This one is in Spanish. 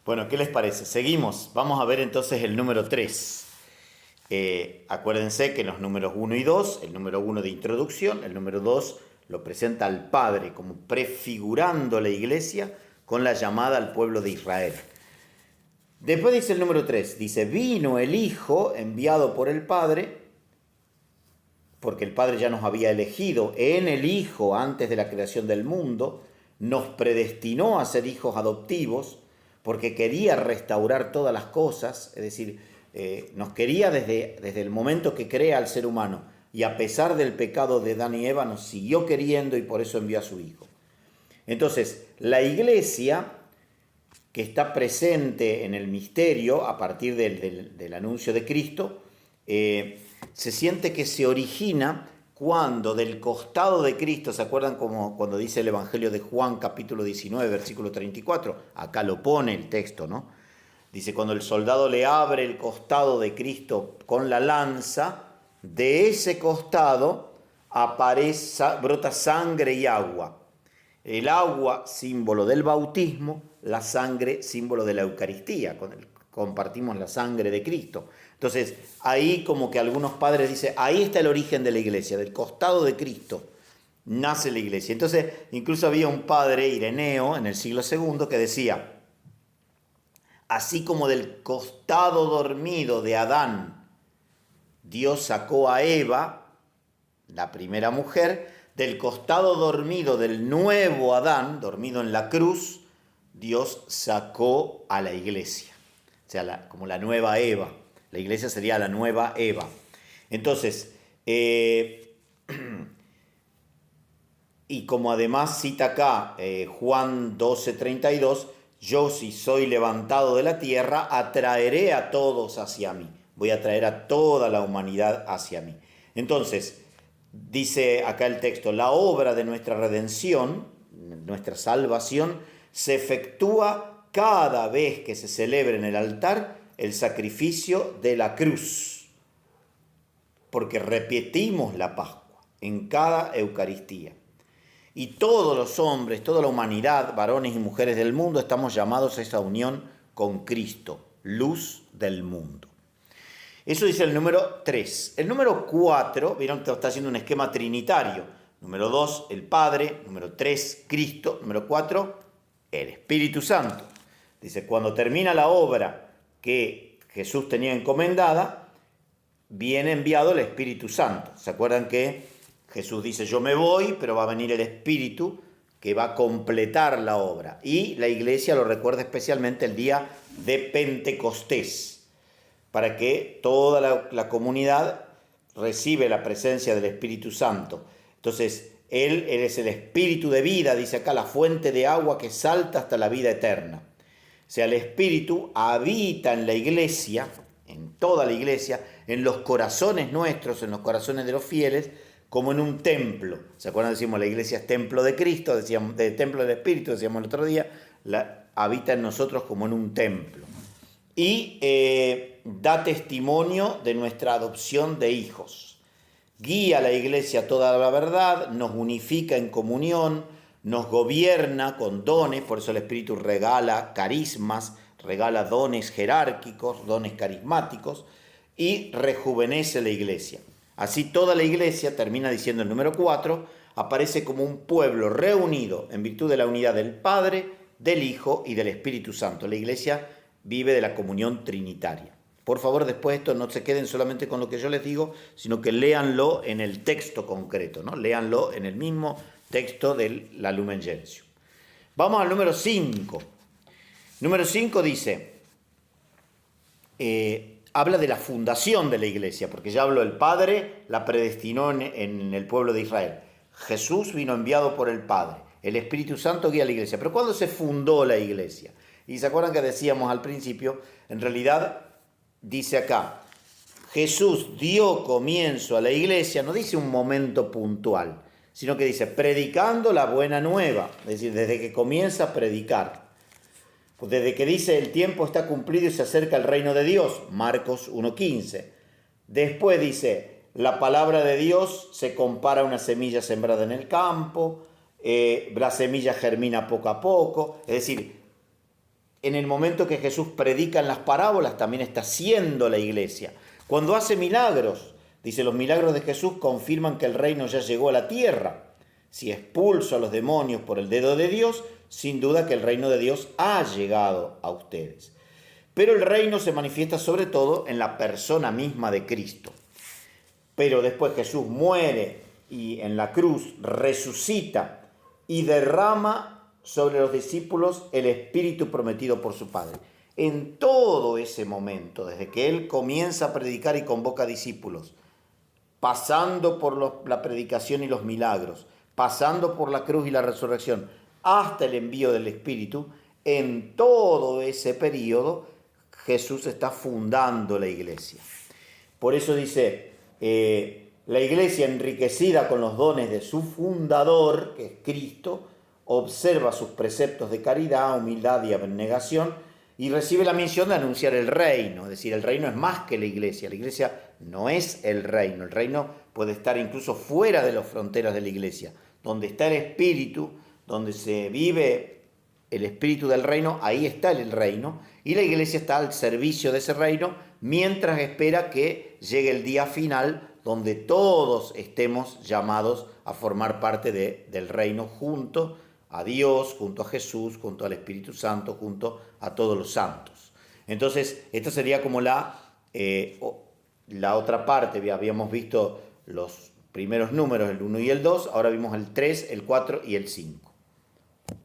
Bueno, ¿qué les parece? Seguimos. Vamos a ver entonces el número 3. Acuérdense que en los números 1 y 2, el número 1 de introducción, el número 2 lo presenta al Padre como prefigurando la iglesia con la llamada al pueblo de Israel. Después dice el número 3, dice, vino el Hijo enviado por el Padre, porque el Padre ya nos había elegido en el Hijo antes de la creación del mundo, nos predestinó a ser hijos adoptivos, porque quería restaurar todas las cosas, es decir, nos quería desde el momento que crea al ser humano, y a pesar del pecado de Adán y Eva, nos siguió queriendo y por eso envió a su Hijo. Entonces, la iglesia, que está presente en el misterio a partir del anuncio de Cristo, se siente que se origina cuando del costado de Cristo, ¿se acuerdan como cuando dice el Evangelio de Juan capítulo 19, versículo 34? Acá lo pone el texto, ¿no? Dice, cuando el soldado le abre el costado de Cristo con la lanza, de ese costado brota sangre y agua. El agua, símbolo del bautismo, la sangre, símbolo de la Eucaristía, compartimos la sangre de Cristo. Entonces, ahí como que algunos padres dicen, ahí está el origen de la iglesia, del costado de Cristo nace la iglesia. Entonces, incluso había un padre, Ireneo, en el siglo II, que decía, así como del costado dormido de Adán, Dios sacó a Eva, la primera mujer, del costado dormido del nuevo Adán, dormido en la cruz, Dios sacó a la iglesia. O sea, como la nueva Eva. La iglesia sería la nueva Eva. Entonces, y como además cita acá Juan 12:32, yo si soy levantado de la tierra, atraeré a todos hacia mí. Voy a traer a toda la humanidad hacia mí. Entonces, dice acá el texto, la obra de nuestra redención, nuestra salvación, se efectúa cada vez que se celebra en el altar el sacrificio de la cruz, porque repetimos la Pascua en cada Eucaristía. Y todos los hombres, toda la humanidad, varones y mujeres del mundo, estamos llamados a esa unión con Cristo, luz del mundo. Eso dice el número 3. El número 4, vieron que está haciendo un esquema trinitario. Número 2, el Padre. Número 3, Cristo. Número 4, el Espíritu Santo. Dice, cuando termina la obra que Jesús tenía encomendada, viene enviado el Espíritu Santo. ¿Se acuerdan que Jesús dice, yo me voy, pero va a venir el Espíritu que va a completar la obra? Y la iglesia lo recuerda especialmente el día de Pentecostés, para que toda la comunidad recibe la presencia del Espíritu Santo. Entonces, Él es el Espíritu de vida, dice acá, la fuente de agua que salta hasta la vida eterna. O sea, el Espíritu habita en la iglesia, en toda la iglesia, en los corazones nuestros, en los corazones de los fieles, como en un templo. ¿Se acuerdan? Decimos, la iglesia es templo de Cristo, decíamos, del templo del Espíritu, decíamos el otro día, habita en nosotros como en un templo. Y da testimonio de nuestra adopción de hijos. Guía a la iglesia a toda la verdad, nos unifica en comunión, nos gobierna con dones, por eso el Espíritu regala carismas, regala dones jerárquicos, dones carismáticos, y rejuvenece la iglesia. Así toda la iglesia, termina diciendo el número 4, aparece como un pueblo reunido en virtud de la unidad del Padre, del Hijo y del Espíritu Santo. La iglesia vive de la comunión trinitaria. Por favor, después esto no se queden solamente con lo que yo les digo, sino que léanlo en el texto concreto, ¿no? Léanlo en el mismo texto de la Lumen Gentium. Vamos al número 5. Número 5 dice, habla de la fundación de la iglesia, porque ya habló el Padre, la predestinó en el pueblo de Israel. Jesús vino enviado por el Padre. El Espíritu Santo guía a la iglesia. Pero ¿cuándo se fundó la iglesia? Y se acuerdan que decíamos al principio, en realidad dice acá, Jesús dio comienzo a la iglesia, no dice un momento puntual, sino que dice predicando la buena nueva, es decir, desde que comienza a predicar. Desde que dice el tiempo está cumplido y se acerca el reino de Dios, Marcos 1:15. Después dice, la palabra de Dios se compara a una semilla sembrada en el campo, la semilla germina poco a poco, es decir, en el momento que Jesús predica en las parábolas, también está haciendo la iglesia. Cuando hace milagros, dice, los milagros de Jesús confirman que el reino ya llegó a la tierra. Si expulso a los demonios por el dedo de Dios, sin duda que el reino de Dios ha llegado a ustedes. Pero el reino se manifiesta sobre todo en la persona misma de Cristo. Pero después Jesús muere y en la cruz resucita y derrama sobre los discípulos el Espíritu prometido por su Padre. En todo ese momento, desde que Él comienza a predicar y convoca discípulos, pasando por la predicación y los milagros, pasando por la cruz y la resurrección, hasta el envío del Espíritu, en todo ese periodo Jesús está fundando la iglesia. Por eso dice, la iglesia enriquecida con los dones de su fundador, que es Cristo, observa sus preceptos de caridad, humildad y abnegación y recibe la misión de anunciar el reino. Es decir, el reino es más que la iglesia no es el reino puede estar incluso fuera de las fronteras de la iglesia. Donde está el Espíritu, donde se vive el espíritu del reino, ahí está el reino, y la iglesia está al servicio de ese reino, mientras espera que llegue el día final, donde todos estemos llamados a formar parte del reino junto a Dios, junto a Jesús, junto al Espíritu Santo, junto a todos los santos. Entonces, esta sería como la otra parte. Habíamos visto los primeros números, el 1 y el 2, ahora vimos el 3, el 4 y el 5.